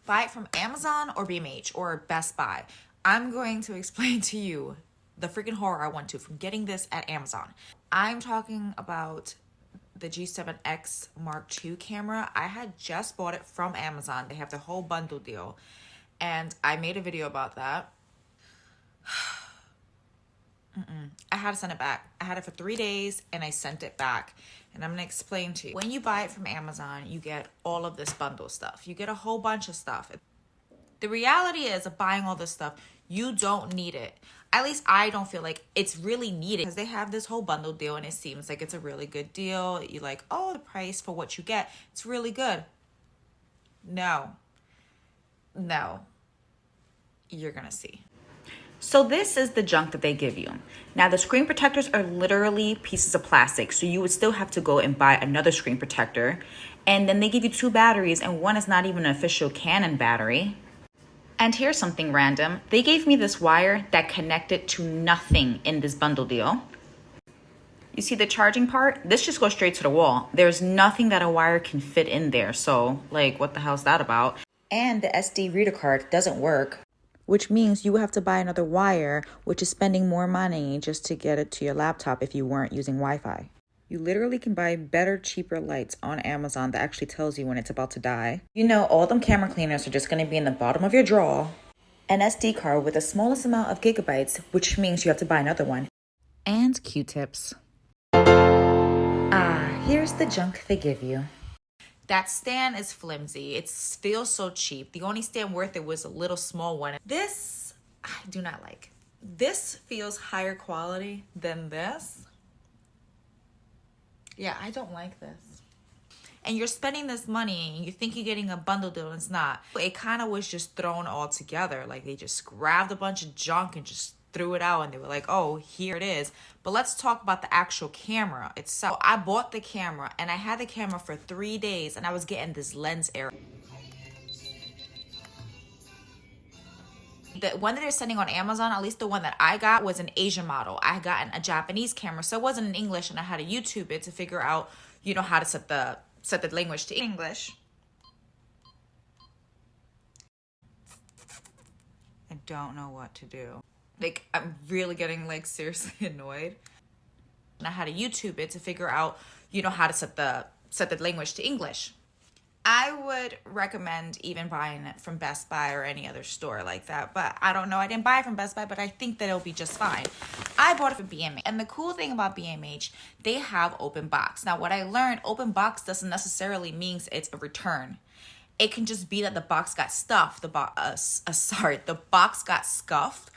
buy it from Amazon or BMH or Best Buy. I'm going to explain to you the freaking horror I went to from getting this at Amazon. I'm talking about the G7X Mark II camera. I had just bought it from Amazon. They have the whole bundle deal. And I made a video about that. I had to send it back. I had it for 3 days and I sent it back. And I'm going to explain to you. When you buy it from Amazon, you get all of this bundle stuff. You get a whole bunch of stuff. The reality is of buying all this stuff, you don't need it. At least I don't feel like it's really needed because they have this whole bundle deal and it seems like it's a really good deal. You're like, oh, the price for what you get, it's really good. No. You're going to see. So this is the junk that they give you. Now the screen protectors are literally pieces of plastic. So you would still have to go and buy another screen protector. And then they give you 2 batteries and one is not even an official Canon battery. And here's something random. They gave me this wire that connected to nothing in this bundle deal. You see the charging part? This just goes straight to the wall. There's nothing that a wire can fit in there. So like, what the hell's that about? And the SD reader card doesn't work, which means you have to buy another wire, which is spending more money just to get it to your laptop if you weren't using Wi-Fi. You literally can buy better, cheaper lights on Amazon that actually tells you when it's about to die. You know, all them camera cleaners are just going to be in the bottom of your drawer. An SD card with the smallest amount of gigabytes, which means you have to buy another one. And Q-tips. Here's the junk they give you. That stand is flimsy. It feels so cheap. The only stand worth it was a little small one. This, I do not like. This feels higher quality than this. Yeah, I don't like this. And you're spending this money and you think you're getting a bundle deal and it's not. It kind of was just thrown all together. Like they just grabbed a bunch of junk and just threw it out and they were like, oh, here it is. But let's talk about the actual camera itself. I bought the camera and I had the camera for 3 days and I was getting this lens error. The one that they're sending on Amazon, at least the one that I got, was an Asian model. I had gotten a Japanese camera, so it wasn't in English, and I had to YouTube it to figure out, you know, how to set the language to English. I don't know what to do. Like, I'm really getting, like, seriously annoyed. And I had to YouTube it to figure out, you know, how to set the language to English. I would recommend even buying it from Best Buy or any other store like that. But I don't know. I didn't buy it from Best Buy, but I think that it'll be just fine. I bought it from BMH. And the cool thing about BMH, they have open box. Now, what I learned, open box doesn't necessarily mean it's a return. It can just be that the box got stuffed. The box got scuffed.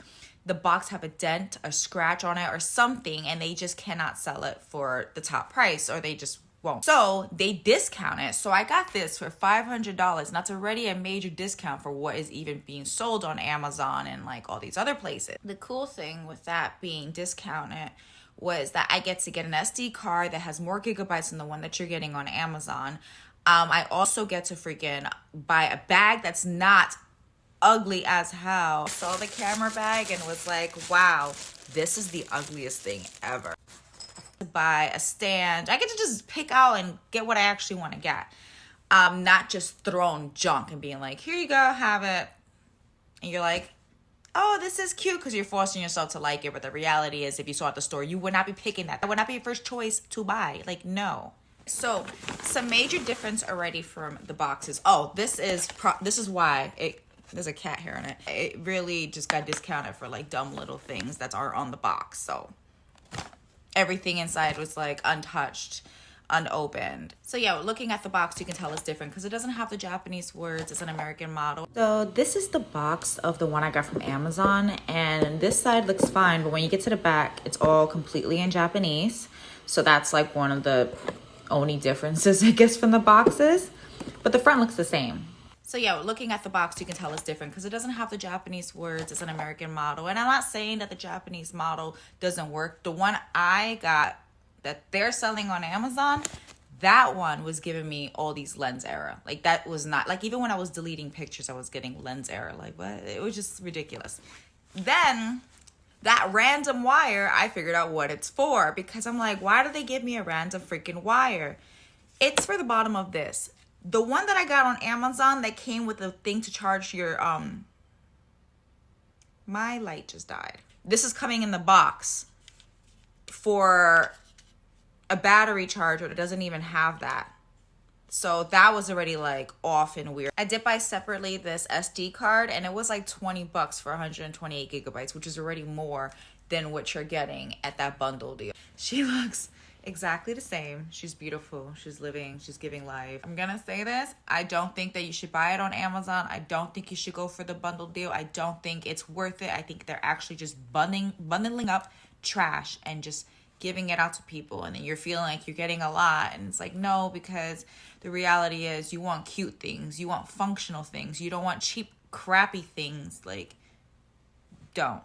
The box have a dent, a scratch on it or something, and they just cannot sell it for the top price, or they just won't. So they discount it. So I got this for $500. And that's already a major discount for what is even being sold on Amazon and like all these other places. The cool thing with that being discounted was that I get to get an SD card that has more gigabytes than the one that you're getting on Amazon. I also get to freaking buy a bag that's not ugly as hell. Saw the camera bag and was like, wow, this is the ugliest thing ever. Buy a stand. I get to just pick out and get what I actually want to get. Not just throwing junk and being like, here you go, have it. And you're like, oh, this is cute because you're forcing yourself to like it. But the reality is, if you saw it at the store, you would not be picking that. That would not be your first choice to buy. Like, no. So some major difference already from the boxes. Oh, this is why there's a cat hair in it. It really just got discounted for like dumb little things that are on the box. So everything inside was like untouched, unopened. So yeah, looking at the box, you can tell it's different because it doesn't have the Japanese words. It's an American model. So this is the box of the one I got from Amazon, and this side looks fine, but when you get to the back, it's all completely in Japanese. So that's like one of the only differences, I guess, from the boxes. But the front looks the same. So yeah, looking at the box, you can tell it's different because it doesn't have the Japanese words. It's an American model. And I'm not saying that the Japanese model doesn't work. The one I got that they're selling on Amazon, that one was giving me all these lens error. Like that was not, like even when I was deleting pictures, I was getting lens error. Like what? It was just ridiculous. Then that random wire, I figured out what it's for because I'm like, why do they give me a random freaking wire? It's for the bottom of this. The one that I got on Amazon that came with a thing to charge your, my light just died. This is coming in the box for a battery charger that doesn't even have that. So that was already like off and weird. I did buy separately this SD card, and it was like $20 for 128 gigabytes, which is already more than what you're getting at that bundle deal. She looks exactly the same. She's beautiful. She's living. She's giving life. I'm gonna say this. I don't think that you should buy it on Amazon. I don't think you should go for the bundle deal. I don't think it's worth it. I think they're actually just bundling up trash and just giving it out to people, and then you're feeling like you're getting a lot, and it's like, no, because the reality is you want cute things, you want functional things, you don't want cheap crappy things. Like, don't.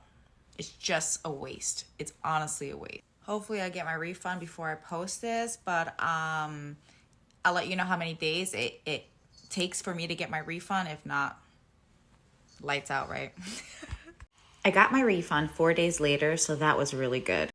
It's just a waste. It's honestly a waste. Hopefully I get my refund before I post this, but I'll let you know how many days it takes for me to get my refund. If not, lights out, right? I got my refund 4 days later, so that was really good.